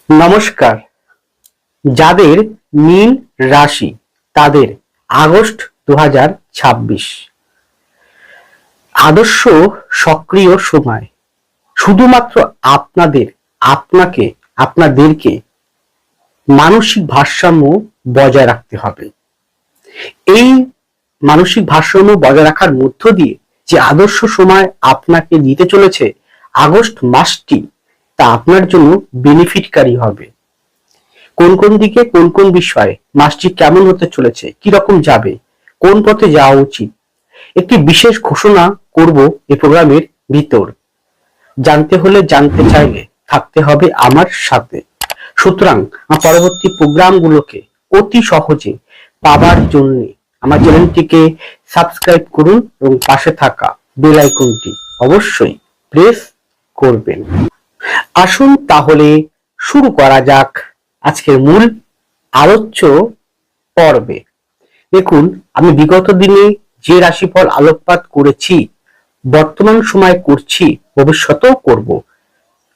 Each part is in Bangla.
নমস্কার। যাদের মীন রাশি তাদের আগস্ট 2026 আদর্শ সক্রিয় সময়। শুধুমাত্র আপনাদেরকে মানসিক ভারসাম্য বজায় রাখতে হবে। এই মানসিক ভারসাম্য বজায় রাখার মধ্য দিয়ে যে আদর্শ সময় আপনাকে দিতে চলেছে আগস্ট মাসটি, তা আপনার জন্য বেনিফিটকারী হবে। কোন কোন দিকে কোন কোন বিষয়ে মাসটি কেমন হতে চলেছে, কি রকম যাবে, কোন পথে যাওয়া উচিত, একটি বিশেষ ঘোষণা করব এই প্রোগ্রামের ভিতর। জানতে হলে, জানতে চাইলে থাকতে হবে আমার সাথে। সুতরাং পরবর্তী প্রোগ্রামগুলোকে অতি সহজে পাবার জন্য আমার চ্যানেলটিকে সাবস্ক্রাইব করুন এবং পাশে থাকা বেল আইকনটি অবশ্যই প্রেস করবেন। আসুন তাহলে শুরু করা যাক আজকের মূল আলোচ্য পর্বে। দেখুন, আমি বিগত দিনে যে রাশিফল আলোকপাত করেছি, বর্তমান সময় করছি, ভবিষ্যতেও করব,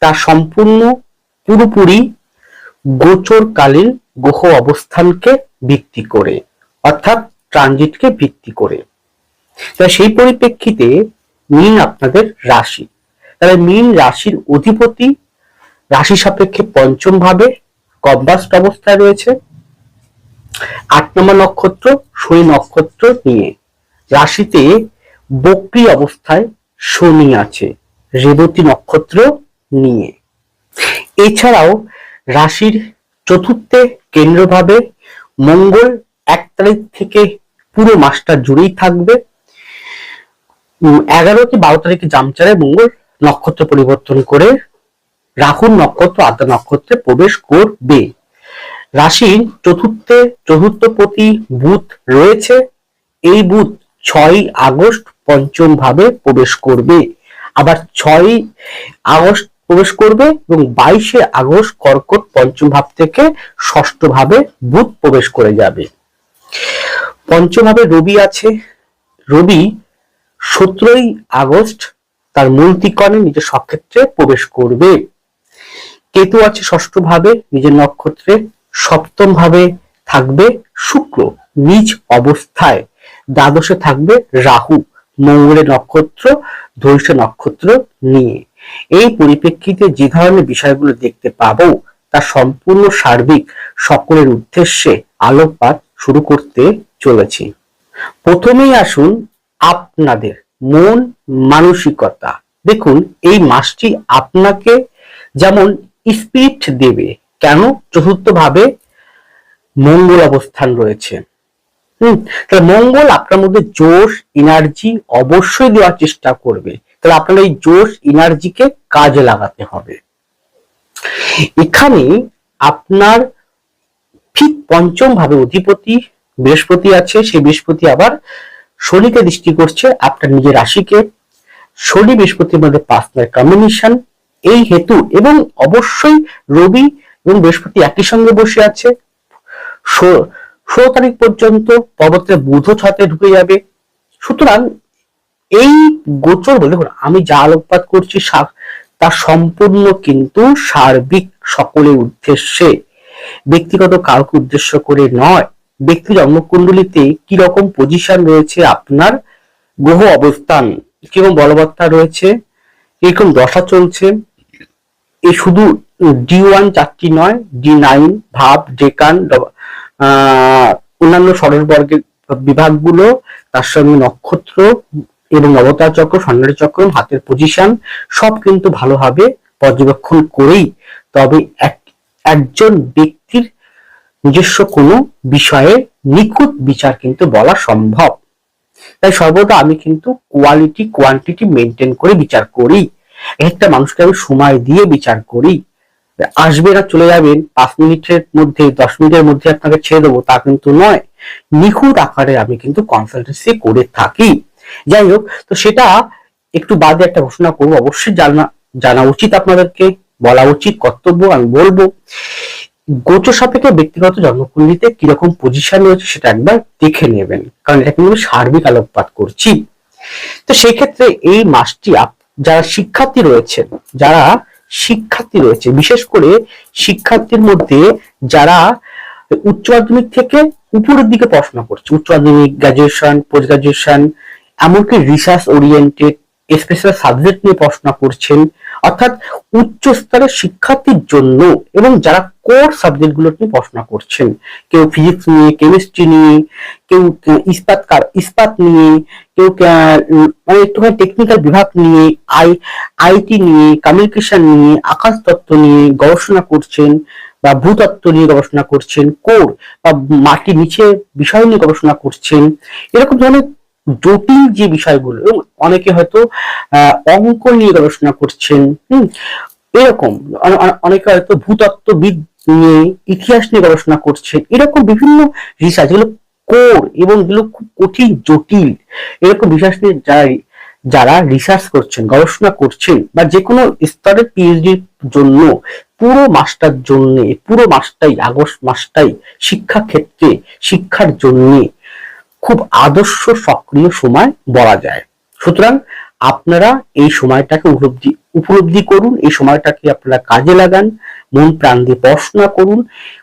তা সম্পূর্ণ পুরোপুরি গোচরকালীন গ্রহ অবস্থানকে ভিত্তি করে, অর্থাৎ ট্রানজিটকে ভিত্তি করে। তাই সেই পরিপ্রেক্ষিতে মীন আপনাদের রাশি, তাহলে মীন রাশির অধিপতি রাশি সাপেক্ষে পঞ্চম ভাবে কম্বাস্ট অবস্থায় রয়েছে। 8 নম্বর নক্ষত্র শনি নক্ষত্র নিয়ে রাশিতে বক্রী অবস্থায় শনি আছে রেবতী নক্ষত্র নিয়ে। এছাড়াও রাশির চতুর্থে কেন্দ্রভাবে মঙ্গল 1 তারিখ থেকে পুরো মাসটা জুড়েই থাকবে। 11 কি 12 তারিখে জামচারে মঙ্গল নক্ষত্র পরিবর্তন করে রাহুর নক্ষত্র আদ্রা নক্ষত্রে প্রবেশ করবে। রাশির চতুর্থপতি বুধ রয়েছে। এই বুধ 6 আগস্ট পঞ্চম ভাবে প্রবেশ করবে, আবার 6 আগস্ট প্রবেশ করবে এবং 22 আগস্ট কর্কট পঞ্চম ভাব থেকে ষষ্ঠ ভাবে বুধ প্রবেশ করে যাবে। পঞ্চম ভাবে রবি আছে। রবি 17 আগস্ট তার মূল ত্রিকোণে নিজের স্বক্ষেত্রে প্রবেশ করবে। কেতু আছে ষষ্ঠ ভাবে নিজের নক্ষত্রে। সপ্তম ভাবে থাকবে শুক্র নিজ অবস্থায়। দ্বাদশে থাকবে রাহু মঙ্গলের নক্ষত্র ধৈর্য নক্ষত্র নিয়ে। এই পরিপ্রেক্ষিতে যে ধরনের বিষয়গুলো দেখতে পাবো তা সম্পূর্ণ সার্বিক সকলের উদ্দেশ্যে আলোকপাত শুরু করতে চলেছি। প্রথমেই আসুন আপনাদের মন মানসিকতা। দেখুন, এই মাসটি আপনাকে যেমন স্পিরিট দেবে, কেন? চতুর্থ ভাবে মঙ্গল অবস্থান রয়েছে। তাহলে মঙ্গল আপনার মধ্যে জোশ এনার্জি অবশ্যই দেওয়ার চেষ্টা করবে। তাহলে আপনার এই জোশ এনার্জিকে কাজে লাগাতে হবে। এখানে আপনার ঠিক পঞ্চম ভাবে অধিপতি বৃহস্পতি আছে। সেই বৃহস্পতি আবার শনিকে দৃষ্টি করছে, আপনার নিজের রাশিকে। শনি বৃহস্পতির মধ্যে পার্টনার কম্বিনেশন। এই হেতু এবং অবশ্যই রবি এবং বৃহস্পতি একই সঙ্গে বসে আছে 16 তারিখ পর্যন্ত। পরবর্তীতে বুধও 6তে ঢুকে যাবে। সুতরাং এই গোচর বলে আমি যা আলোকপাত করছি তা সম্পূর্ণ কিন্তু সার্বিক সকলের উদ্দেশ্যে, ব্যক্তিগত কাউকে উদ্দেশ্য করে নয়। ব্যক্তি জন্মকুণ্ডলিতে কি রকম পজিশন রয়েছে, আপনার গ্রহ অবস্থান কিরকম বলবত্তা রয়েছে, এরকম দশা চলছে, এই শুধু D1 চারটি নয়, D9 ভাব ডেকান অন্যান্য ষড়বর্গের বিভাগগুলো, তার সঙ্গে নক্ষত্র এবং অবতার চক্র স্বর্ণালী চক্র হাতের পজিশন সব কিন্তু ভালোভাবে পর্যবেক্ষণ করেই তবে একজন ব্যক্তির নিজস্ব কোনো বিষয়ে নিখুঁত বিচার কিন্তু বলা সম্ভব। তাই সর্বদা আমি কিন্তু কোয়ালিটি কোয়ান্টিটি মেনটেন করে বিচার করি। একটা মানুষকে আমি সময় দিয়ে বিচার করি। আসবেন আর চলে যাবেন, 5 মিনিটের মধ্যে 10 মিনিটের মধ্যে আপনাকে ছেড়ে দেবো তা কিন্তু নয়। নিখুঁত আকারে আমি কিন্তু কনসালটেন্সি করে থাকি। যাই হোক, তো সেটা একটু বাদে একটা ঘোষণা করবো, অবশ্যই জানা উচিত, আপনাদেরকে বলা উচিত, কর্তব্য আমি বলবো। গোচর সাপেক্ষে ব্যক্তিগত জন্মকুণ্ডলিতে কিরকম পজিশন রয়েছে সেটা একবার দেখে নেবেন, কারণ এটা কিন্তু সার্বিক আলোকপাত করছি। তো সেই ক্ষেত্রে এই মাসটি যারা শিক্ষার্থী রয়েছেন, যারা শিক্ষার্থী রয়েছে, বিশেষ করে শিক্ষার্থীর মধ্যে যারা উচ্চ মাধ্যমিক থেকে উপরের দিকে পড়াশোনা করছে, উচ্চ মাধ্যমিক, গ্রাজুয়েশন, পোস্ট গ্রাজুয়েশন, এমনকি রিসার্চ ওরিয়েন্টেড স্পেশাল সাবজেক্ট নিয়ে পড়াশোনা করছেন, অর্থাৎ উচ্চ স্তরের শিক্ষার্থীর জন্য, এবং যারা কোর সাবজেক্ট গুলো নিয়ে পড়াশোনা করছেন, কেউ ফিজিক্স নিয়ে, কেমিস্ট্রি নিয়ে, কেউ ইস্পাত নিয়ে, কেউ মানে একটুখানি টেকনিক্যাল বিভাগ নিয়ে, আইটি নিয়ে, কমিউনিকেশন নিয়ে, আকাশ তত্ত্ব নিয়ে গবেষণা করছেন, বা ভূতত্ত্ব নিয়ে গবেষণা করছেন, কোর বা মাটির নিচে বিষয় নিয়ে গবেষণা করছেন, এরকম ধরনের জটিল যে বিষয়গুলো, এবং অনেকে হয়তো অঙ্ক নিয়ে গবেষণা করছেন, এরকম অনেকে হয়তো ভূতত্ত্ববিদ নিয়ে, ইতিহাস নিয়ে গবেষণা করছেন, এরকম বিভিন্ন রিসার্চ, যেগুলো কোর এবং যেগুলো খুব কঠিন জটিল, এরকম রিসার্চ নিয়ে যারা রিসার্চ করছেন, গবেষণা করছেন, বা যে কোনো স্তরের পিএইচডির জন্য পুরো মাসটাই আগস্ট মাসটাই শিক্ষা ক্ষেত্রে শিক্ষার জন্য খুব আদর্শ সক্রিয় সময় বলা যায়। সুতরাং আপনারা এই সময়টাকে উপলব্ধি করুন, এই সময়টাকে আপনারা কাজে লাগান, মন প্রাণ দিয়ে পড়াশোনা করুন।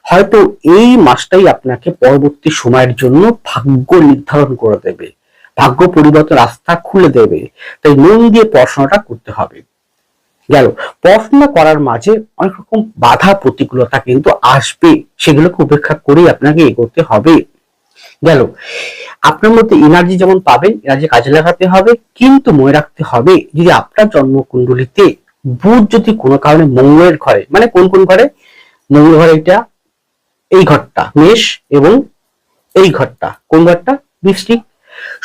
হয়তো এই মাসটাই আপনাকে পরবর্তী সময়ের জন্য ভাগ্য নির্ধারণ করে দেবে, ভাগ্য পরিবর্তন রাস্তা খুলে দেবে। তাই মন দিয়ে পড়াশোনাটা করতে হবে। গেল, পড়াশোনা করার মাঝে অনেক রকম বাধা প্রতিকূলতা কিন্তু আসবে, সেগুলোকে উপেক্ষা করেই আপনাকে এগোতে হবে। গেল, আপনার মধ্যে এনার্জি যেমন পাবেন, এনার্জি কাজে লাগাতে হবে, কিন্তু মনে রাখতে হবে যদি আপনার জন্মকুণ্ডলিতে বুধ যদি কোনো কারণে মঙ্গলের ঘরে, মানে কোন কোন ঘরে, মঙ্গল ঘরে, এটা এই ঘরটা মেষ, এবং এই ঘরটা কোন ঘরটা, বৃশ্চিক।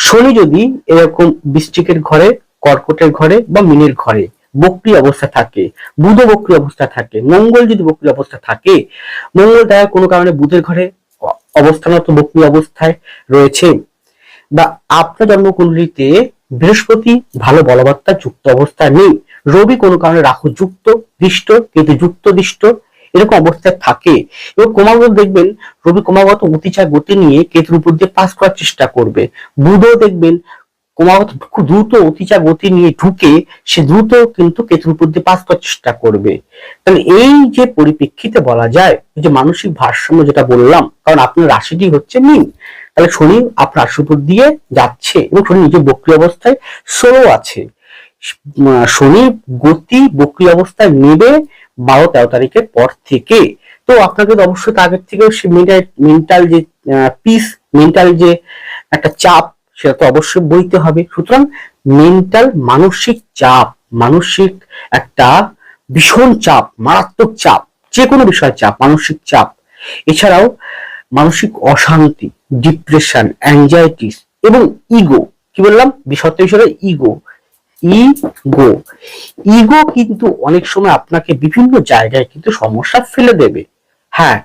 শনি যদি এরকম বৃশ্চিকের ঘরে, কর্কটের ঘরে বা মীনের ঘরে বক্রী অবস্থা থাকে, বুধ বক্রী অবস্থা থাকে, মঙ্গল যদি বক্রী অবস্থা থাকে, মঙ্গল দেখা কোনো কারণে বুধের ঘরে অবস্থানত বক্রী অবস্থায় রয়েছে, বা আপনার জন্মকুণ্ডলিতে বৃহস্পতি ভালো বলবত্তা যুক্ত অবস্থায় নেই, রবি কোনো কারণে রাহু যুক্ত দৃষ্ট, কেতু যুক্ত দৃষ্ট, এরকম অবস্থায় থাকে, এবং ক্রমাগত দেখবেন রবি ক্রমাগত অতিচার গতি নিয়ে কেতুর উপর দিয়ে পাস করার চেষ্টা করবে, বুধও দেখবেন ক্রমাগত খুব দ্রুত অতিচার গতি নিয়ে ঢুকে সে দ্রুত কিন্তু কেতুর উপর দিয়ে পাস করার চেষ্টা করবে। তাহলে এই যে পরিপ্রেক্ষিতে বলা যায় যে মানসিক ভারসাম্য যেটা বললাম, কারণ আপনার রাশিটি হচ্ছে মীন, তাহলে শনি আপনার রাশির উপর দিয়ে যাচ্ছে এবং শনি নিজের বক্রী অবস্থায় স্লো আছে। শনির গতি বক্রী অবস্থায় নেবে 12-13 তারিখের পর থেকে। তো আপনাকে তো অবশ্যই আগের থেকে মেন্টাল যে পিস, মেন্টাল যে একটা চাপ, সেটা তো অবশ্যই বইতে হবে। সুতরাং মেন্টাল মানসিক চাপ, মানসিক একটা ভীষণ চাপ, মারাত্মক চাপ, যে কোনো বিষয়ের চাপ, মানসিক চাপ, এছাড়াও মানসিক অশান্তি, ডিপ্রেশন, অ্যাংজাইটিস এবং ইগো, কি বললাম বিষয়টা হিসেবে ইগো, ইগো ইগো কিন্তু অনেক সময় আপনাকে বিভিন্ন জায়গায় কিন্তু সমস্যা ফেলে দেবে। হ্যাঁ,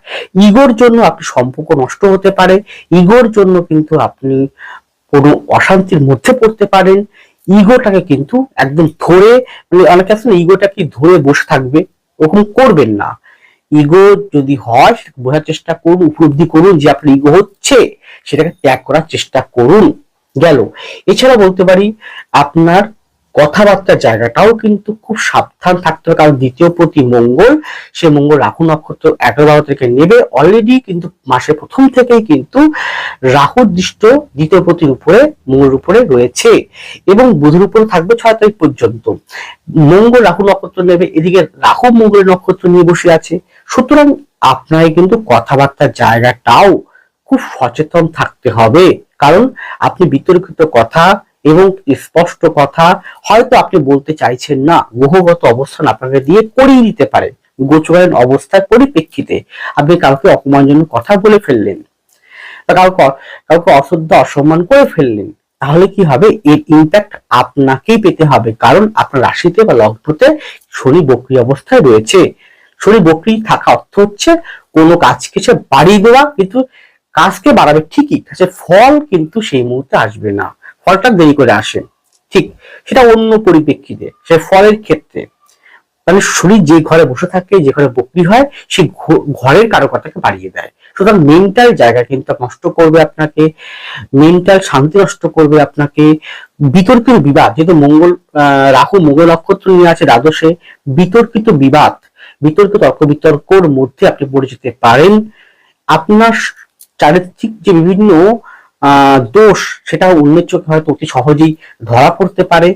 ইগোর জন্য আপনি সম্পর্ক নষ্ট হতে পারে, ইগোর জন্য কিন্তু আপনি কোনো অশান্তির মধ্যে পড়তে পারেন। ইগোটাকে কিন্তু একদম ধরে, মানে অনেকে আছে না ইগোটা কি ধরে বসে থাকবে, ওরকম করবেন না। ইগো যদি হয় বোঝার চেষ্টা করুন, উপলব্ধি করুন যে আপনার ইগো হচ্ছে, সেটাকে ত্যাগ করার চেষ্টা করুন। গেল, এছাড়া বলতে পারি আপনার কথাবার্তার জায়গাটাও কিন্তু খুব সাবধান থাকতে হবে, কারণ দ্বিতীয় প্রতি মঙ্গল, সে মঙ্গল রাহু নক্ষত্র 11-12 থেকে নেবে, অলরেডি কিন্তু মাসের প্রথম থেকেই কিন্তু রাহু দৃষ্ট দ্বিতীয় প্রতির উপরে, মঙ্গলের উপরে রয়েছে, এবং বুধের উপরে থাকবে 6 তারিখ পর্যন্ত। মঙ্গল রাহু নক্ষত্র নেবে, এদিকে রাহু মঙ্গলের নক্ষত্র নিয়ে বসে আছে। সুতরাং আপনাকে কিন্তু কথাবার্তার জায়গাটাও খুব সচেতন থাকতে হবে, কারণ আপনি বিতর্কিত কথা এবং স্পষ্ট কথা হয়তো আপনি বলতে চাইছেন না, গ্রহগত অবস্থান আপনাকে দিয়ে করিয়ে দিতে পারে, গোচরের অবস্থার পরিপ্রেক্ষিতে আপনি কাউকে অপমানজনক কথা বলে ফেললেন, বা কাউকে অশ্রদ্ধা অসম্মান করে ফেললেন, তাহলে কি হবে, এর ইম্প্যাক্ট আপনাকেই পেতে হবে, কারণ আপনার রাশিতে বা লগ্নতে শনি বক্রী অবস্থায় রয়েছে। শনি বক্রী থাকা অর্থ হচ্ছে কোনো কাজকে সে বাড়িয়ে দেওয়া, কিন্তু কাজকে বাড়াবে ঠিকই, কাজের ফল কিন্তু সেই মুহূর্তে আসবে না, ফলটা দেরি করে আসে, ঠিক সেটা অন্য পরিপ্রেক্ষিতে, সে ফলের ক্ষেত্রে মানে শরীর যে ঘরে বসে থাকে, যে ঘরে বকরি হয়, সেই ঘরের কারকতাকে বাড়িয়ে দেয়। সুতরাং মেন্টাল জায়গা কিন্তু নষ্ট করবে আপনাকে, মেন্টাল শান্তি নষ্ট করবে আপনাকে। বিতর্কিত বিবাদ, যেহেতু মঙ্গল রাহু মঙ্গল নক্ষত্র নিয়ে আছে দ্বাদশে, বিতর্কিত বিবাদ, বিতর্ক তর্ক বিতর্কর মধ্যে আপনি পড়ে যেতে পারেন। আপনার চারিত্রিক যে বিভিন্ন দোষ, সেটা অন্যের চোখে হয়তো অতি সহজেই ধরা পড়তে পারে।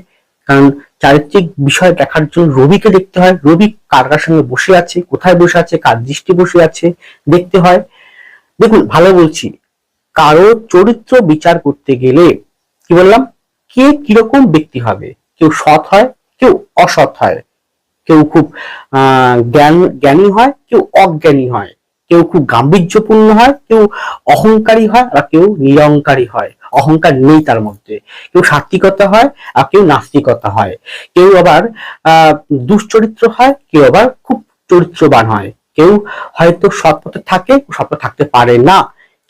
কারণ চারিত্রিক বিষয় দেখার জন্য রবিকে দেখতে হয়, রবি কার কার সঙ্গে বসে আছে, কোথায় বসে আছে, কার দৃষ্টি বসে আছে দেখতে হয়। দেখুন ভালো বলছি, কারো চরিত্র বিচার করতে গেলে কি বললাম, কে কিরকম ব্যক্তি হবে, কেউ সৎ হয়, কেউ অসৎ হয়, কেউ খুব জ্ঞানী হয়, কেউ অজ্ঞানী হয়, কেউ খুব গাম্ভীর্যপূর্ণ হয়, কেউ অহংকারী হয়, আর কেউ নিরহংকারী হয়, অহংকার নেই তার মধ্যে, কেউ সাত্বিকতা হয় আর কেউ নাস্তিকতা হয়, কেউ আবার দুশ্চরিত্র হয়, কেউ আবার খুব চরিত্রবান হয়, কেউ হয়তো সৎ পথে থাকে, সৎ পথে থাকতে পারে না,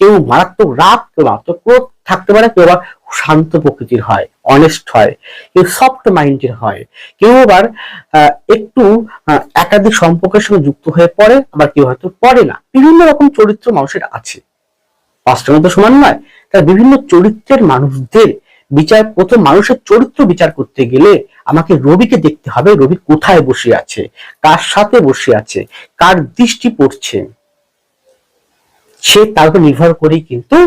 কেউ মারাত্মক রাগ, কেউ মারাত্মক ক্রোধ থাকতে পারে, কেউ আবার শান্ত প্রকৃতির হয়, অনেস্ট হয়, কেউ সফট মাইন্ডের হয়, কেউ আবার একটু একাধিক সম্পর্কের সঙ্গে যুক্ত হয়ে পড়ে, আবার কেউ হয়তো পড়ে না। বিভিন্ন রকম চরিত্র মানুষের আছে, পাঁচটার মতো সমান নয়। তার বিভিন্ন চরিত্রের মানুষদের বিচার, প্রথম মানুষের চরিত্র বিচার করতে গেলে আমাকে রবিকে দেখতে হবে, রবি কোথায় বসে আছে, কার সাথে বসে আছে, কার দৃষ্টি পড়ছে, সে তার উপর নির্ভর করেই কিন্তু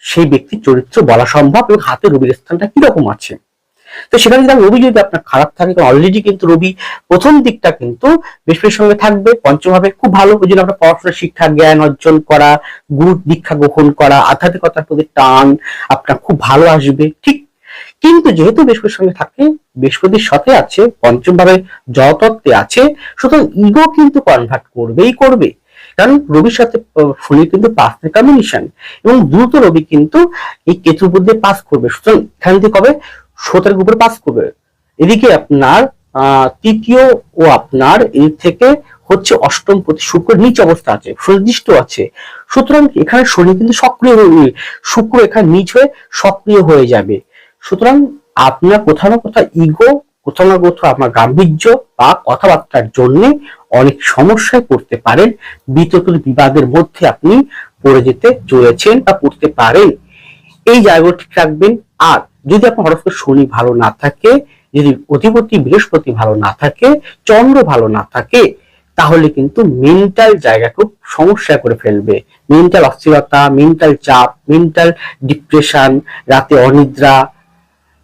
সেই ব্যক্তির চরিত্র বলা সম্ভব, এবং হাতে রবির স্থানটা কিরকম আছে। তো সেখানে যদি রবি যদি আপনার খারাপ থাকে, অলরেডি কিন্তু রবি প্রথম দিকটা কিন্তু বৃহস্পতির সঙ্গে থাকবে পঞ্চম ভাবে, খুব ভালো। ওই জন্য আপনার পড়াশোনা, শিক্ষা, জ্ঞান অর্জন করা, গুরু দীক্ষা গ্রহণ করা, আধ্যাত্মিকতার প্রতি টান আপনার খুব ভালো আসবে, ঠিক। কিন্তু যেহেতু বৃহস্পতির সঙ্গে থাকে, বৃহস্পতির সাথে আছে, পঞ্চম ভাবে জলতত্ত্বে আছে, সুতরাং ইগো কিন্তু কনভার্ট করবেই করবে। কারণ রবির সাথে শনি কিন্তু পাঁচের কম্বিনেশন, এবং দ্রুত রবি কিন্তু এই কেতুর মধ্যে পাস করবে, সুতরাং এখান থেকে কবে 17 উপরে পাস করবে। এদিকে আপনার তৃতীয় ও আপনার এর থেকে হচ্ছে অষ্টম প্রতি শুক্র নিচ অবস্থা আছে, সুনির্দিষ্ট আছে, সুতরাং এখানে শনি কিন্তু সক্রিয় হয়ে, শুক্র এখানে নিচ হয়ে সক্রিয় হয়ে যাবে। সুতরাং আপনার কোথাও না কোথাও ইগো, কোথাও না কোথাও আপনার গাম্ভীর্য বা কথাবার্তার জন্য অনেক সমস্যায় পড়তে পারেন, বিতর্ক বিবাদের মধ্যে আপনি পড়ে যেতে চলেছেন বা পড়তে পারেন। এই জায়গাটা ঠিক রাখবেন। আর যদি আপনার হরস্কোপে শনি ভালো না থাকে, যদি অধিপতি বৃহস্পতি ভালো না থাকে, চন্দ্র ভালো না থাকে, তাহলে কিন্তু মেন্টাল জায়গা খুব সমস্যা করে ফেলবে। মেন্টাল অস্থিরতা, মেন্টাল চাপ, মেন্টাল ডিপ্রেশন, রাতে অনিদ্রা,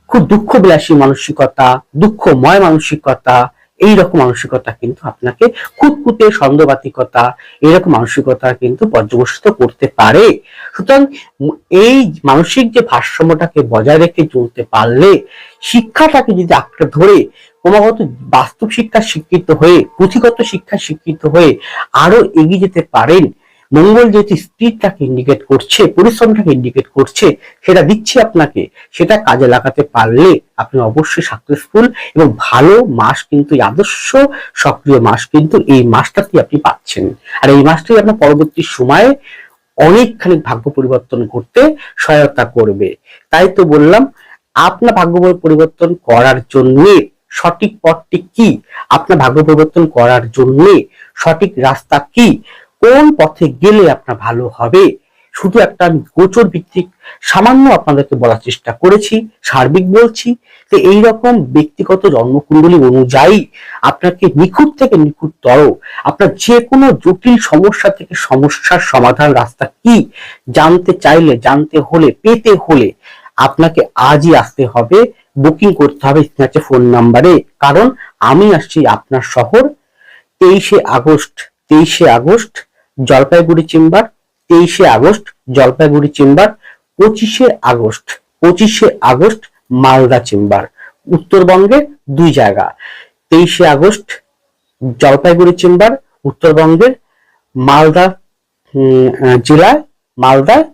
খুব দুঃখ বিলাসী মানসিকতা, দুঃখময় মানসিকতা, এইরকম মানসিকতা কিন্তু আপনাকে, খুঁতখুঁতে সন্দেহবাতিকতা, এরকম মানসিকতা কিন্তু পর্যবসিত করতে পারে। সুতরাং এই মানসিক যে ভারসাম্যটাকে বজায় রেখে চলতে পারলে, শিক্ষাটাকে যদি আঁকড়ে ধরে ক্রমাগত বাস্তব শিক্ষা শিক্ষিত হয়ে, পুঁথিগত শিক্ষা শিক্ষিত হয়ে আরো এগিয়ে যেতে পারেন। মঙ্গল যেহেতু স্পিডটাকে ইন্ডিকেট করছে, পরিশ্রমটাকে ইন্ডিকেট করছে, সেটা দিচ্ছে আপনাকে, সেটা কাজে লাগাতে পারলে আপনি অবশ্যই সাকসেসফুল, এবং ভালো মাস কিন্তু, আদর্শ সক্রিয় মাস কিন্তু এই মাসটাতে আপনি পাচ্ছেন। আর এই মাসটাই আপনার পরবর্তী সময়ে অনেকখানি ভাগ্য পরিবর্তন করতে সহায়তা করবে। তাই তো বললাম, আপনার ভাগ্য পরিবর্তন করার জন্য সঠিক পথটি কি, আপনার ভাগ্য পরিবর্তন করার জন্য সঠিক রাস্তা কি, কোন পথে গেলে আপনার ভালো হবে, শুধু একটা আমি গোচর ভিত্তিক সামান্য আপনাদেরকে বলার চেষ্টা করেছি, সার্বিক বলছি। যে এইরকম ব্যক্তিগত জন্মকুণ্ডলী অনুযায়ী আপনাকে নিখুঁত থেকে নিখুঁততর, আপনার যে কোনো জটিল সমস্যা থেকে সমস্যার সমাধান রাস্তা কি জানতে চাইলে, জানতে হলে, পেতে হলে আপনাকে আজই আসতে হবে, বুকিং করতে হবে স্ক্রিনে ফোন নাম্বারে। কারণ আমি আসছি আপনার শহর, 23শে আগস্ট জলপাইগুড়ি চেম্বার, 23শে আগস্ট জলপাইগুড়ি চেম্বার, 25শে আগস্ট মালদা চেম্বার, উত্তরবঙ্গে দুই জায়গা। 23শে আগস্ট জলপাইগুড়ি চেম্বার, উত্তরবঙ্গের মালদা জেলায়, মালদায়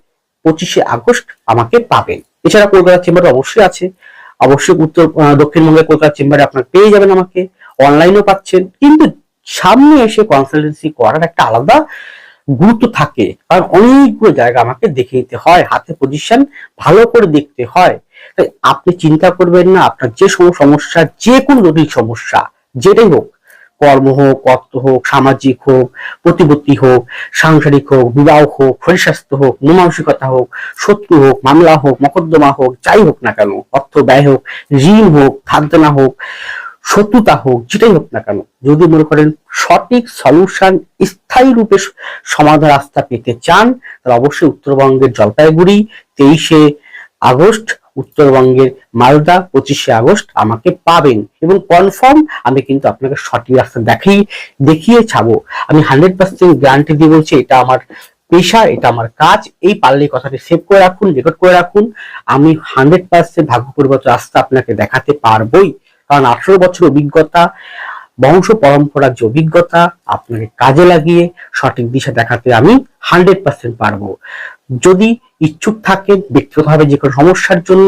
25শে আগস্ট আমাকে পাবেন। এছাড়া কলকাতা চেম্বার অবশ্যই আছে, অবশ্যই দক্ষিণবঙ্গের কলকাতা চেম্বারে আপনার পেয়ে যাবেন আমাকে, অনলাইনেও পাচ্ছেন। কিন্তু সামনে এসে কনসালটেন্সি করার একটা আলাদা গুরুত্ব থাকে, কারণ অনেকগুলো জায়গা আমাকে দেখে নিতে হয়, হাতে পজিশন ভালো করে দেখতে হয়। তাই আপনি চিন্তা করবেন না, আপনার যে সমস্যা, যে কোনো জটিল সমস্যা যেটাই হোক, কর্ম হোক, অর্থ হোক, সামাজিক হোক, প্রতিপত্তি হোক, সাংসারিক হোক, বিবাহ হোক, শরীর স্বাস্থ্য হোক, মনমানসিকতা হোক, শত্রু হোক, মামলা হোক, মকদ্দমা হোক, যাই হোক না কেন, অর্থ ব্যয় হোক, ঋণ হোক, খাজনা হোক, শত্রুতা হোক, যেটাই হোক না কেন, যদি মনে করেন সঠিক সলিউশন, স্থায়ী রূপে সমাধান রাস্তা পেতে চান, তাহলে অবশ্যই উত্তরবঙ্গের জলপাইগুড়ি 23শে আগস্ট, উত্তরবঙ্গের মালদা 25শে আগস্ট আমাকে পাবেন, এবং কনফার্ম আমি কিন্তু আপনাকে সঠিক রাস্তা দেখিয়ে ছাড়বো। আমি 100% গ্যারান্টি দিয়ে বলছি, এটা আমার পেশা, এটা আমার কাজ। এই পারলে কথাটি সেভ করে রাখুন, রেকর্ড করে রাখুন। আমি 100% ভাগ্য পরিবর্তন রাস্তা আপনাকে দেখাতে পারবোই, কারণ 18 বছর অভিজ্ঞতা, বংশ পরম্পরার যে অভিজ্ঞতা, আপনাকে কাজে লাগিয়ে সঠিক দিশা দেখাতে আমি 100% পারবো। যদি ইচ্ছুক থাকেন, ব্যক্তিগতভাবে যে কোনো সমস্যার জন্য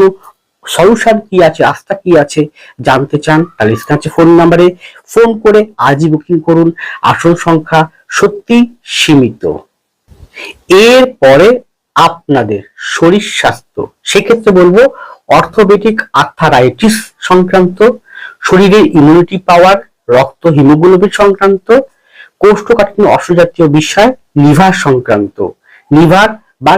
সলিউশন কি আছে, রাস্তা কি আছে জানতে চান, তাহলে স্ক্রিনে ফোন নাম্বারে ফোন করে আজই বুকিং করুন। আসন সংখ্যা সত্যি সীমিত। এরপরে আপনাদের শরীর স্বাস্থ্য, সেক্ষেত্রে বলবো অর্থোপেডিক আর্থারাইটিস সংক্রান্ত, শরীরের ইমিউনিটি পাওয়ার, রক্ত হিমোগ্লোবিন সংক্রান্ত, কোষ্ঠকাঠিন্য অশ্বজাতীয় বিষয়, লিভার সংক্রান্ত, লিভার বা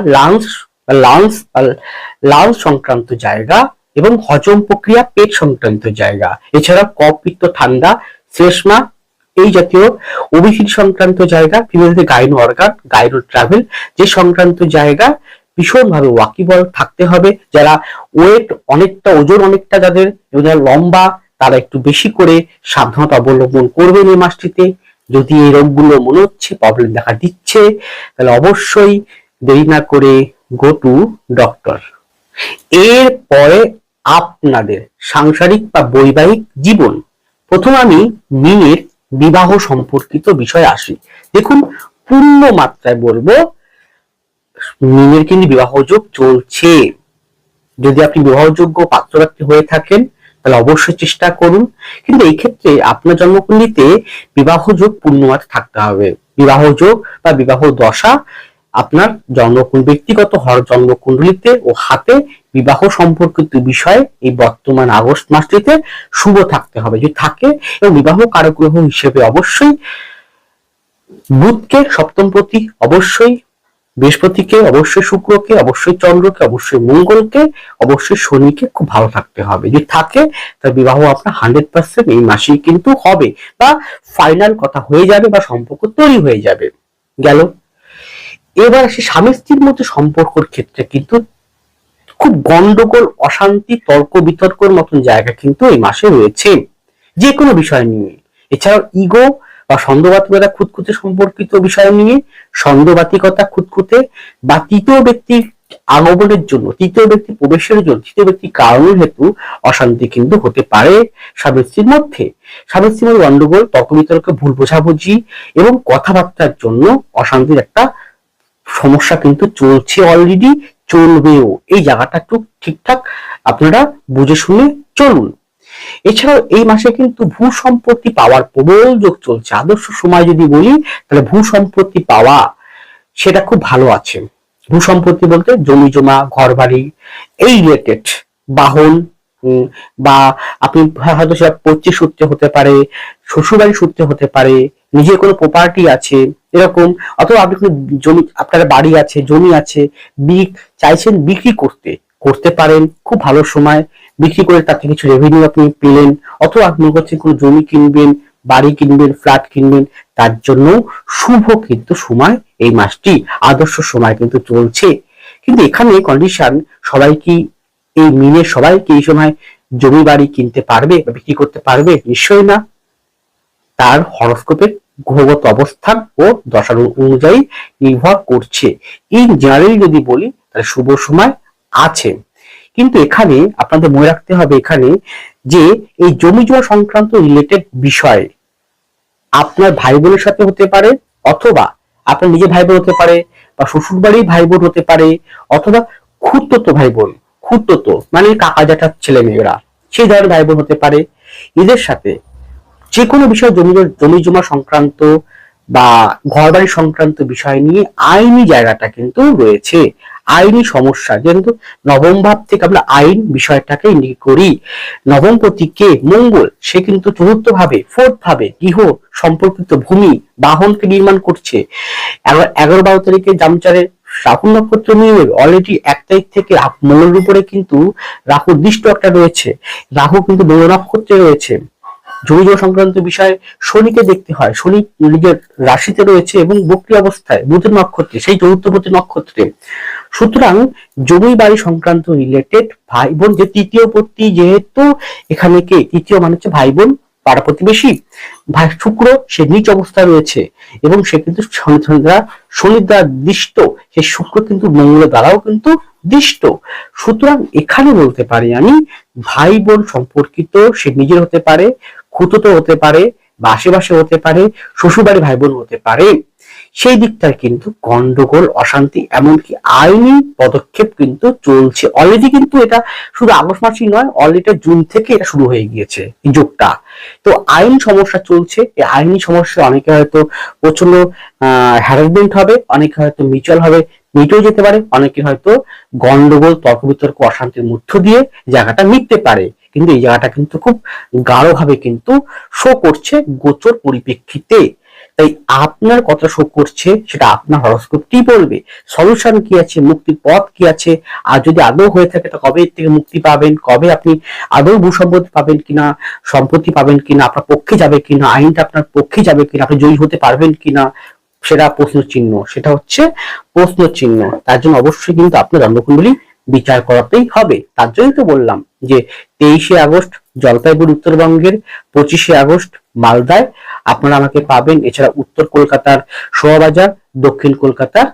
লাংস সংক্রান্ত জায়গা, এবং হজম প্রক্রিয়া, পেট সংক্রান্ত জায়গা, এছাড়া কফ, পিত্ত, ঠান্ডা, শ্লেষ্মা, এই জাতীয় ওবিসিটি সংক্রান্ত জায়গা, ফিমেলদের গাইনো অর্গান, গাইনো ট্রাভেল, যে সংক্রান্ত জায়গা ভীষণভাবে ওয়াকিবল থাকতে হবে। যারা ওয়েট অনেকটা, ওজন অনেকটা যাদের, এবং যারা লম্বা, তারা একটু বেশি করে সাবধানতা অবলম্বন করবেন এই মাসটিতে। যদি এই রোগগুলো মনে হচ্ছে প্রবলেম দেখা দিচ্ছে, তাহলে অবশ্যই দেরি না করে গো টু ডক্টর। এরপরে আপনাদের সাংসারিক বা বৈবাহিক জীবন। প্রথম আমি মিনের বিবাহ সম্পর্কিত বিষয়ে আসি। দেখুন, পূর্ণ মাত্রায় বলবো, মিনের কিন্তু বিবাহ যোগ চলছে। যদি আপনি বিবাহযোগ্য পাত্রপাত্রী হয়ে থাকেন, তাহলে অবশ্যই চেষ্টা করুন। কিন্তু এই ক্ষেত্রে আপনার জন্মকুণ্ডলিতে বিবাহ যোগ পূর্ণমাত্রা থাকতে হবে। বিবাহ যোগ বা বিবাহ দশা আপনার ব্যক্তিগত জন্মকুণ্ডলিতে ও হাতে বিবাহ সম্পর্কিত বিষয়ে এই বর্তমান আগস্ট মাসটিতে শুভ থাকতে হবে। যদি থাকে, এবং বিবাহ কারক গ্রহ হিসেবে অবশ্যই বুধকে সপ্তমপতি, অবশ্যই বৃহস্পতিকে, অবশ্যই শুক্রকে, অবশ্যই চন্দ্রকে, অবশ্যই মঙ্গলকে, অবশ্যই শনিকে খুব ভালো থাকতে হবে। যদি থাকে, তার বিবাহ আপনার 100% এই মাসেই কিন্তু হবে, বা ফাইনাল কথা হয়ে যাবে, বা সম্পর্ক তৈরি হয়ে যাবে। গেল। এবার আসে স্বামী স্ত্রীর মধ্যে সম্পর্কের ক্ষেত্রে কিন্তু খুব গন্ডগোল, অশান্তি, তর্ক বিতর্কের মতন জায়গা কিন্তু এই মাসে রয়েছে, যে কোনো বিষয় নিয়ে। এছাড়াও ইগো বা সন্দেহবাতিকতা, খুঁতখুঁতে সম্পর্কিত বিষয় নিয়ে, সন্দেহবাতিকতা, খুঁতখুঁতে, বা তৃতীয় ব্যক্তির আগমনের জন্য, তৃতীয় ব্যক্তি প্রবেশের জন্য, তৃতীয় ব্যক্তি কারণের হেতু অশান্তি কিন্তু হতে পারে স্বামী স্ত্রীর মধ্যে। স্বামী স্ত্রীর মধ্যে গন্ডগোল, তর্ক বিতর্ক, ভুল বোঝাবুঝি এবং কথাবার্তার জন্য অশান্তির একটা সমস্যা কিন্তু চলছে, অলরেডি চলবেও। এই জায়গাটা একটু ঠিকঠাক আপনারা বুঝে শুনে চলুন। এছাড়াও এই মাসে কিন্তু ভূ সম্পত্তি পাওয়ার প্রবল যোগ চলছে। আদর্শ সময় যদি বলি, তাহলে ভূ সম্পত্তি পাওয়া সেটা খুব ভালো আছে। ভূ সম্পত্তি বলতে জমি জমা, ঘর বাড়ি, এই রিলেটেড বাহন, বা আপনি হয়তো সেটা পৈতৃক সূত্রে হতে পারে, শ্বশুরবাড়ি সূত্রে হতে পারে, নিজের কোনো প্রপার্টি আছে এরকম, অথবা আপনি কোনো জমি, আপনার বাড়ি আছে, জমি আছে, চাইছেন বিক্রি করতে পারেন। খুব ভালো সময়, বিক্রি করে তাতে কিছু রেভিনিউ আপনি পেলেন, অথবা আপনি করছেন কোনো জমি কিনবেন, বাড়ি কিনবেন, ফ্ল্যাট কিনবেন, তার জন্য শুভ কিন্তু সময় এই মাসটি, আদর্শ সময় কিন্তু চলছে। কিন্তু এখানে কন্ডিশন, সবাই কি এই মিনের সবাই কি এই সময় জমি বাড়ি কিনতে পারবে বা বিক্রি করতে পারবে? নিশ্চয়ই না। তার হরস্কোপের গ্রহগত অবস্থান ও দশার অনুযায়ী নির্ভর করছে। ইন জেনারেল যদি বলি, তাহলে শুভ সময় আছে। কিন্তু এখানে আপনাদের মনে রাখতে হবে এখানে যে এই জমি জমা সংক্রান্ত রিলেটেড বিষয় আপনার ভাই বোনের সাথে হতে পারে, অথবা আপনার নিজের ভাই বোন হতে পারে, বা শ্বশুর বাড়ির ভাই বোন হতে পারে, অথবা খুড়তুতো ভাই বোন, খুড়তুতো মানে কাকা জ্যাঠার ছেলে মেয়েরা, সেই ধরনের ভাই বোন হতে পারে। এদের সাথে যে কোনো বিষয়, জমি জমা সংক্রান্ত বা ঘর বাড়ি সংক্রান্ত বিষয় নিয়ে আইনি জায়গাটা কিন্তু রয়েছে। আইনি সমস্যা, যেহেতু নবম ভাব থেকে আমরা আইন বিষয়টাকে ইঙ্গিত করি। নবম প্রতীকে মঙ্গল, সে কিন্তু চতুর্থ ভাবে, ফোর্থ ভাবে গৃহ সম্পর্কিত ভূমি বাহনকে নির্মাণ করছে। 11-12 তারিখে জামচারে রাহু নক্ষত্র নিয়ে অলরেডি 1 তারিখ থেকে মঙ্গলের উপরে কিন্তু রাহু দৃষ্ট একটা রয়েছে। রাহু কিন্তু মৃগ নক্ষত্রে রয়েছে। জমি জমা সংক্রান্ত বিষয়ে শনিকে দেখতে হয়। শনি নিজের রাশিতে রয়েছে এবং বক্রী অবস্থায় বুধের নক্ষত্রে, সেই চতুর্থপতি নক্ষত্রে। সুতরাং জমি বাড়ি সংক্রান্ত রিলেটেড ভাই বোন, যে তৃতীয় পতি, যেহেতু এখানে কে তৃতীয় মানে হচ্ছে ভাই বোন, পাড়া প্রতিবেশী, ভাই শুক্র সে নিচ অবস্থায় রয়েছে এবং সে কিন্তু শনি দ্বারা দৃষ্ট, সে শুক্র কিন্তু মঙ্গল দ্বারাও কিন্তু দৃষ্ট। সুতরাং এখানে বলতে পারি আমি, ভাই বোন সম্পর্কিত সে নিজের হতে পারে, খুঁতো হতে পারে, বা আশেপাশে হতে পারে, শ্বশুরবাড়ি ভাই বোন হতে পারে, সেই দিকটায় কিন্তু গন্ডগোল, অশান্তি, এমনকি আইনি পদক্ষেপ কিন্তু চলছে অলরেডি। কিন্তু এটা শুধু আগস্ট মাসই নয়, অলরেডি জুন থেকে এটা শুরু হয়ে গিয়েছে এই যোগটা। তো আইন সমস্যা চলছে। এই আইনি সমস্যা অনেকে হয়তো প্রচন্ড হ্যারাসমেন্ট হবে, অনেকে হয়তো মিউচুয়াল হবে, মিটেও যেতে পারে, অনেকে হয়তো গন্ডগোল, তর্ক বিতর্ক, অশান্তির মধ্য দিয়ে জায়গাটা মিটতে পারে। কিন্তু এই জায়গাটা কিন্তু খুব গাঢ়ভাবে কিন্তু শো করছে গোচর পরিপ্রেক্ষিতে। তাই আপনার কথা শো করছে, সেটা আপনার হরস্কোপটি বলবে সলিউশন কি আছে, মুক্তির পথ কি আছে। আর যদি আদৌ হয়ে থাকে তো কবে এর থেকে মুক্তি পাবেন, কবে আপনি আদৌ ভূসম্পত্তি পাবেন কিনা, সম্পত্তি পাবেন কিনা, আপনার পক্ষে যাবে কিনা, আইনটা আপনার পক্ষে যাবে কিনা, আপনি জয়ী হতে পারবেন কিনা, সেটা প্রশ্ন চিহ্ন, সেটা হচ্ছে প্রশ্ন চিহ্ন। তার জন্য অবশ্যই কিন্তু আপনার জন্মকুণ্ডলী বিচার করাতেই হবে। তার জন্যই তো বললাম যে 23শে আগস্ট জলপাইগুড়ি উত্তরবঙ্গের, 25শে আগস্ট মালদায় আপনারা আমাকে পাবেন। এছাড়া উত্তর কলকাতার শোভাবাজার, দক্ষিণ কলকাতার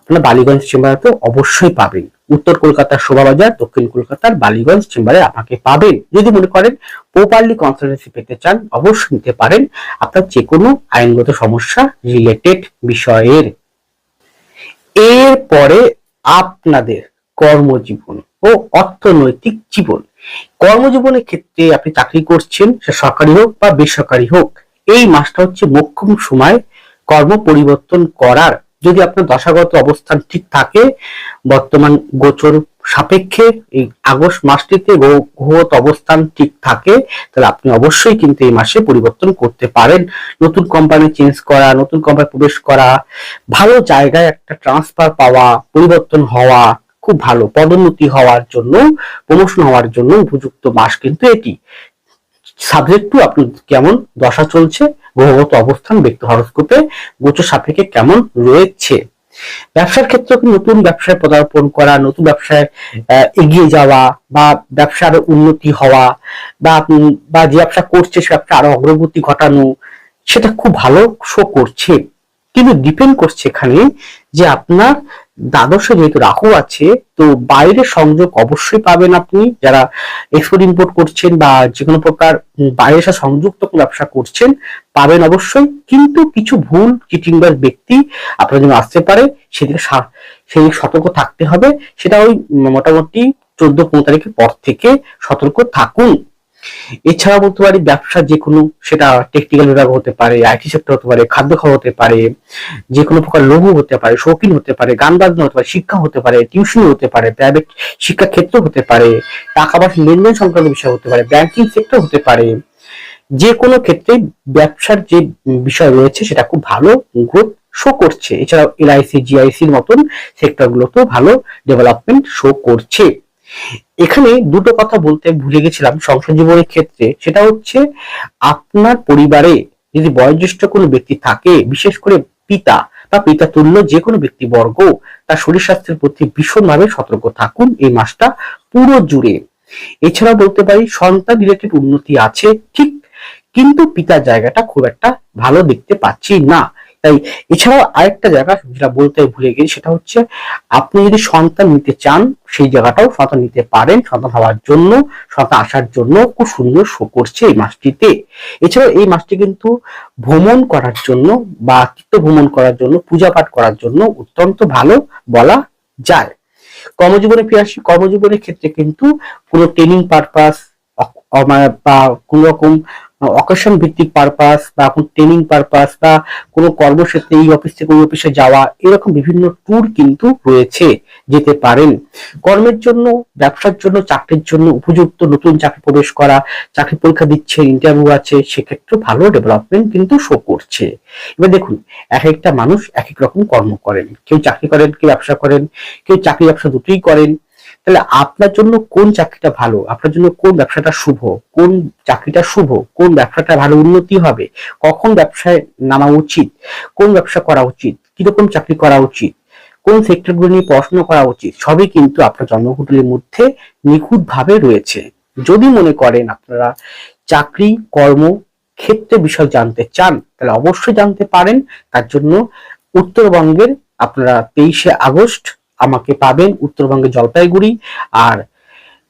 আপনারা বালিগঞ্জ চেম্বারে তো অবশ্যই পাবেন। উত্তর কলকাতার শোভাবাজার, দক্ষিণ কলকাতার বালিগঞ্জ চেম্বারে আমাকে পাবেন। যদি মনে করেন প্রপারলি কনসালটেন্সি পেতে চান, অবশ্যই নিতে পারেন আপনার যে কোনো আইনগত সমস্যা রিলেটেড বিষয়ের। এরপরে আপনাদের কর্মজীবন ও অর্থনৈতিক জীবন। কর্মজীবনের ক্ষেত্রে আপনি চাকরি করছেন, সে সরকারি হোক বা বেসরকারি হোক, এই মাসটা হচ্ছে মোক্ষম সময় কর্ম পরিবর্তন করার। যদি আপনার দশাগত অবস্থান ঠিক থাকে, বর্তমান গোচর সাপেক্ষে এই আগস্ট মাসটিতে গ্রহগত অবস্থান ঠিক থাকে, তাহলে আপনি অবশ্যই কিন্তু এই মাসে পরিবর্তন করতে পারেন। নতুন কোম্পানি চেঞ্জ করা, নতুন কোম্পানি প্রবেশ করা, ভালো জায়গায় একটা ট্রান্সফার পাওয়া, পরিবর্তন হওয়া, খুব ভালো পদোন্নতি হওয়ার জন্য, প্রমোশন হওয়ার জন্য উপযুক্ত মাস কিন্তু এটি। সাবজেক্ট টু আপনার কেমন দশা চলছে, গ্রহগত অবস্থান ব্যক্তি হরস্কোপে গোচর সাপেক্ষে কেমন রয়েছে। ব্যবসার ক্ষেত্রে নতুন ব্যবসায় পদার্পণ করা, নতুন ব্যবসায় এগিয়ে যাওয়া, বা ব্যবসার উন্নতি হওয়া, বা যে ব্যবসা করছে সে ব্যবসা আরো অগ্রগতি ঘটানো, সেটা খুব ভালো শো করছে। কিন্তু ডিপেন্ড করছে এখানে যে আপনার দ্বাদশে যেহেতু রাহু আছে, তো বাইরের সংযোগ অবশ্যই পাবেন আপনি, যারা এক্সপোর্ট ইম্পোর্ট করছেন বা যে কোনো প্রকার বাইরের সাথে সংযুক্ত ব্যবসা করছেন পাবেন অবশ্যই। কিন্তু কিছু ভুল চিটিংবাজ ব্যক্তি আপনার জন্য আসতে পারে, সেদিকে সেই সতর্ক থাকতে হবে। সেটা ওই মোটামুটি 14-15 তারিখের পর থেকে সতর্ক থাকুন। এছাড়া বলতে পারি ব্যবসা যে কোনো, সেটা টেকনিক্যাল বিভাগ হতে পারে, আইটি সেক্টর হতে পারে, খাদ্য খাওয়া হতে পারে, যে কোনো প্রকার লঘু হতে পারে, শৌখিন হতে পারে, গান বাজনা হতে পারে, শিক্ষা হতে পারে, টিউশন হতে পারে, প্রাইভেট শিক্ষা ক্ষেত্র হতে পারে, টাকা পয়সা লেনদেন সংক্রান্ত বিষয় হতে পারে, ব্যাংকিং সেক্টর হতে পারে। যে কোনো ক্ষেত্রে ব্যবসার যে বিষয় রয়েছে সেটা খুব ভালো গ্রোথ শো করছে। এছাড়াও এলআইসি, জিআইসির মতন সেক্টর গুলোতেও ভালো ডেভেলপমেন্ট শো করছে। এখানে দুটো কথা বলতে ভুলে গেছিলাম সংসার জীবনের ক্ষেত্রে, সেটা হচ্ছে আপনার পরিবারে যদি বয়োজ্যেষ্ঠ কোনো ব্যক্তি থাকে, বিশেষ করে পিতা বা পিতা তুল্য যে কোনো ব্যক্তিবর্গ, তার শরীর স্বাস্থ্যের প্রতি ভীষণভাবে সতর্ক থাকুন এই মাসটা পুরো জুড়ে। এছাড়া বলতে পারি সন্তান রিলেটেড উন্নতি আছে ঠিক, কিন্তু পিতার জায়গাটা খুব একটা ভালো দেখতে পাচ্ছি না। তাই এছাড়াও আরেকটা জায়গা যেটা বলতে ভুলে গেছি, সেটা হচ্ছে আপনি যদি সন্তান নিতে চান, সেই জায়গাটাও সন্তান নিতে পারেন। সন্তান হওয়ার জন্য, সন্তান আসার জন্য খুব সুন্দর শো করছে এই মাসটিতে। এছাড়াও এই মাসটি কিন্তু ভ্রমণ করার জন্য বা তীর্থ ভ্রমণ করার জন্য, পূজা পাঠ করার জন্য অত্যন্ত ভালো বলা যায়। কর্মজীবনে ফিরে আসি। কর্মজীবনের ক্ষেত্রে কিন্তু কোনো ট্রেনিং পারপাস বা কোন রকম অকেশন ভিত্তিক পারপাস বা কোনো ট্রেনিং পারপাস বা কোনো কর্মক্ষেত্রে এই অফিস থেকে ওই অফিসে যাওয়া, এরকম বিভিন্ন ট্যুর কিন্তু রয়েছে, যেতে পারেন। কর্মের জন্য, ব্যবসার জন্য, চাকরির জন্য উপযুক্ত নতুন চাকরি প্রবেশ করা, চাকরি পরীক্ষা দিচ্ছে, ইন্টারভিউ আছে, সেক্ষেত্রে ভালো ডেভেলপমেন্ট কিন্তু শো করছে। এবার দেখুন, এক একটা মানুষ এক এক রকম কর্ম করেন, কেউ চাকরি করেন, কেউ ব্যবসা করেন, কেউ চাকরি ব্যবসা দুটোই করেন। তাহলে আপনার জন্য কোন চাকরিটা ভালো, আপনার জন্য কোন ব্যবসাটা শুভ, কোন চাকরিটা শুভ, কোন ব্যবসাটা ভালো উন্নতি হবে, কখন ব্যবসায় নামা উচিত, কোন ব্যবসা করা উচিত, কিরকম চাকরি করা উচিত, কোন সেক্টরগুলো নিয়ে পড়াশোনা করা উচিত, সবই কিন্তু আপনার জন্মকুণ্ডলীর মধ্যে নিখুঁত ভাবে রয়েছে। যদি মনে করেন আপনারা চাকরি, কর্ম, ক্ষেত্রে বিষয় জানতে চান, তাহলে অবশ্যই জানতে পারেন। তার জন্য উত্তরবঙ্গের আপনারা 23শে আগস্ট আমাকে পাবেন উত্তরবঙ্গের জলপাইগুড়ি, আর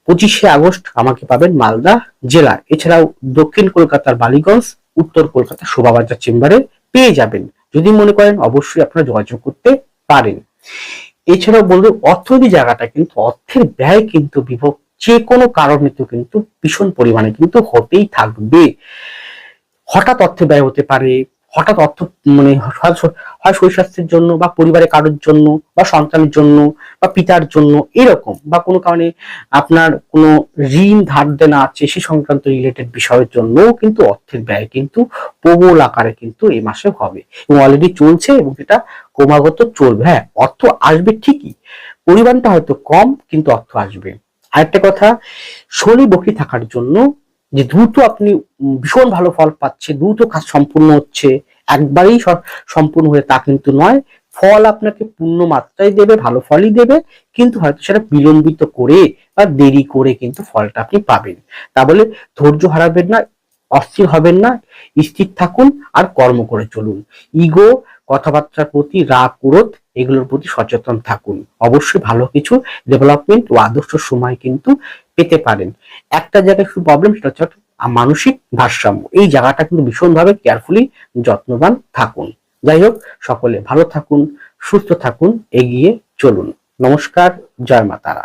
25শে আগস্ট আমাকে পাবেন মালদা জেলা। এছাড়াও দক্ষিণ কলকাতার বালিগঞ্জ, উত্তর কলকাতার শোভাবাজার চেম্বারে পেয়ে যাবেন। যদি মনে করেন অবশ্যই আপনারা যোগাযোগ করতে পারেন। এছাড়াও বলবো, অর্থনীতি জায়গাটা কিন্তু অর্থের ব্যয় কিন্তু যে কোনো কারণে তো কিন্তু ভীষণ পরিমাণে কিন্তু হতেই থাকবে। হঠাৎ অর্থের ব্যয় হতে পারে, হঠাৎ অর্থ মানে হয় শরীর স্বাস্থ্যের জন্য, বা পরিবারের কারোর জন্য, বা সন্তানের জন্য, বা পিতার জন্য, এরকম, বা কোনো কারণে আপনার কোনো ঋণ ধার দেনা আছে, সে সংক্রান্ত রিলেটেড বিষয়ের জন্য কিন্তু অর্থের ব্যয় কিন্তু প্রবল আকারে কিন্তু এই মাসে হবে, এবং অলরেডি চলছে, এবং সেটা ক্রমাগত চলবে। হ্যাঁ, অর্থ আসবে ঠিকই, পরিমাণটা হয়তো কম, কিন্তু অর্থ আসবে। আরেকটা কথা, শনি বকরি থাকার জন্য যে দ্রুত আপনি ভীষণ ভালো ফল পাচ্ছে, দ্রুত কাজ সম্পূর্ণ হচ্ছে, একবারেই সম্পূর্ণ হয়ে তা কিন্তু নয়। ফল আপনাকে পূর্ণ মাত্রায় দেবে, ভালো ফলই দেবে, কিন্তু হয়তো সেটা বিলম্বিত করে বা দেরি করে কিন্তু ফলটা আপনি পাবেন। তা বলে ধৈর্য হারাবেন না, অস্থির হবেন না, স্থির থাকুন আর কর্ম করে চলুন। ইগো, কথাবার্তার প্রতি রাগ, ক্রোধ, এগুলোর প্রতি সচেতন থাকুন। অবশ্যই ভালো কিছু ডেভেলপমেন্ট ও আদর্শ সময় কিন্তু পেতে পারেন। একটা জায়গায় শুধু প্রবলেম, সেটা হচ্ছে মানসিক ভারসাম্য। এই জায়গাটা কিন্তু ভীষণভাবে কেয়ারফুলি যত্নবান থাকুন। যাই হোক, সকলে ভালো থাকুন, সুস্থ থাকুন, এগিয়ে চলুন। নমস্কার, জয় মা তারা।